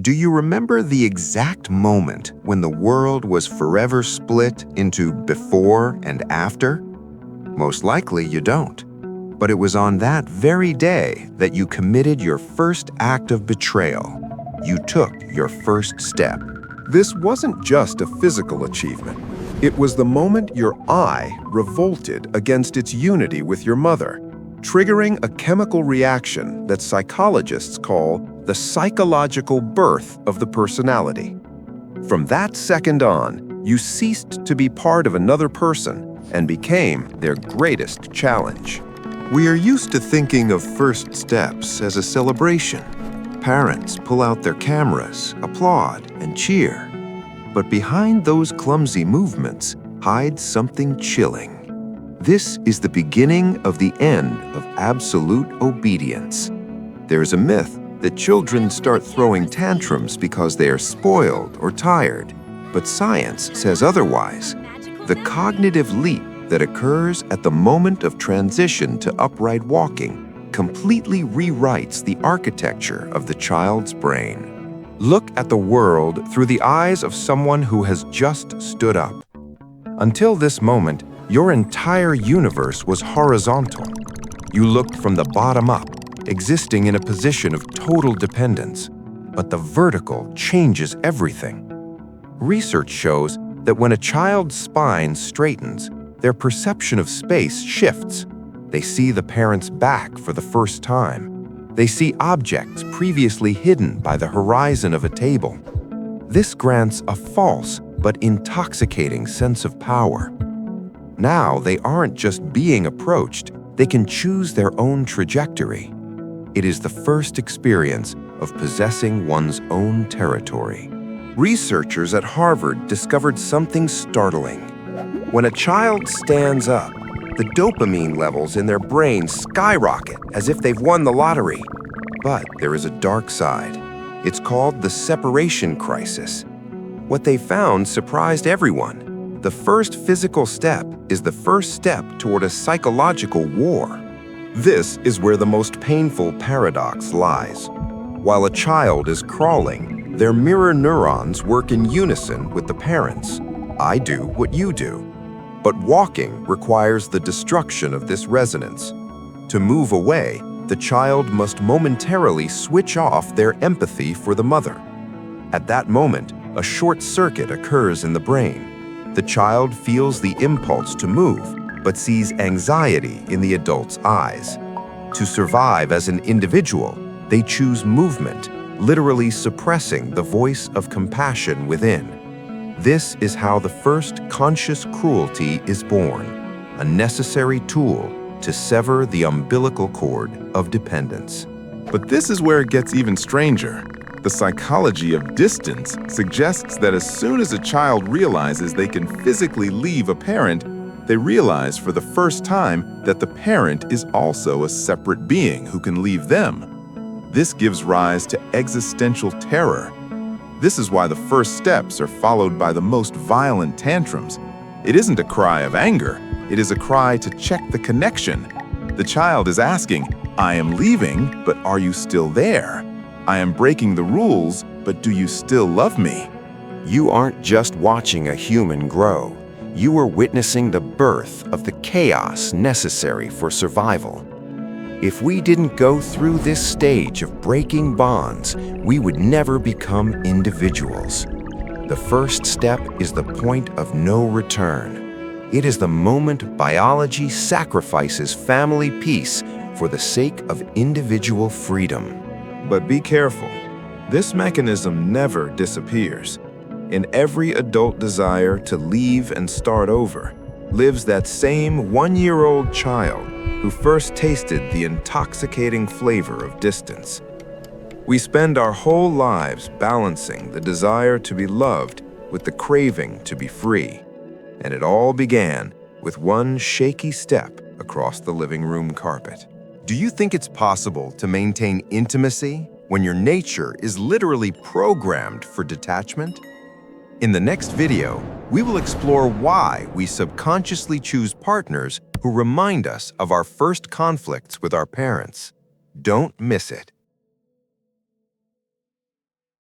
Do you remember the exact moment when the world was forever split into before and after? Most likely you don't. But it was on that very day that you committed your first act of betrayal. You took your first step. This wasn't just a physical achievement. It was the moment your I revolted against its unity with your mother, triggering a chemical reaction that psychologists call the psychological birth of the personality. From that second on, you ceased to be part of another person and became their greatest challenge. We are used to thinking of first steps as a celebration. Parents pull out their cameras, applaud, and cheer. But behind those clumsy movements hides something chilling. This is the beginning of the end of absolute obedience. There's a myth that children start throwing tantrums because they are spoiled or tired, but science says otherwise. The cognitive leap that occurs at the moment of transition to upright walking completely rewrites the architecture of the child's brain. Look at the world through the eyes of someone who has just stood up. Until this moment, your entire universe was horizontal. You looked from the bottom up, existing in a position of total dependence. But the vertical changes everything. Research shows that when a child's spine straightens, their perception of space shifts. They see the parent's back for the first time. They see objects previously hidden by the horizon of a table. This grants a false but intoxicating sense of power. Now they aren't just being approached, they can choose their own trajectory. It is the first experience of possessing one's own territory. Researchers at Harvard discovered something startling. When a child stands up, the dopamine levels in their brain skyrocket as if they've won the lottery. But there is a dark side. It's called the separation crisis. What they found surprised everyone. The first physical step is the first step toward a psychological war. This is where the most painful paradox lies. While a child is crawling, their mirror neurons work in unison with the parents. I do what you do. But walking requires the destruction of this resonance. To move away, the child must momentarily switch off their empathy for the mother. At that moment, a short circuit occurs in the brain. The child feels the impulse to move, but sees anxiety in the adult's eyes. To survive as an individual, they choose movement, literally suppressing the voice of compassion within. This is how the first conscious cruelty is born, a necessary tool to sever the umbilical cord of dependence. But this is where it gets even stranger. The psychology of distance suggests that as soon as a child realizes they can physically leave a parent, they realize for the first time that the parent is also a separate being who can leave them. This gives rise to existential terror. This is why the first steps are followed by the most violent tantrums. It isn't a cry of anger, it is a cry to check the connection. The child is asking, I am leaving, but are you still there? I am breaking the rules, but do you still love me? You aren't just watching a human grow. You are witnessing the birth of the chaos necessary for survival. If we didn't go through this stage of breaking bonds, we would never become individuals. The first step is the point of no return. It is the moment biology sacrifices family peace for the sake of individual freedom. But be careful. This mechanism never disappears. In every adult desire to leave and start over lives that same one-year-old child who first tasted the intoxicating flavor of distance. We spend our whole lives balancing the desire to be loved with the craving to be free. And it all began with one shaky step across the living room carpet. Do you think it's possible to maintain intimacy when your nature is literally programmed for detachment? In the next video, we will explore why we subconsciously choose partners who remind us of our first conflicts with our parents. Don't miss it.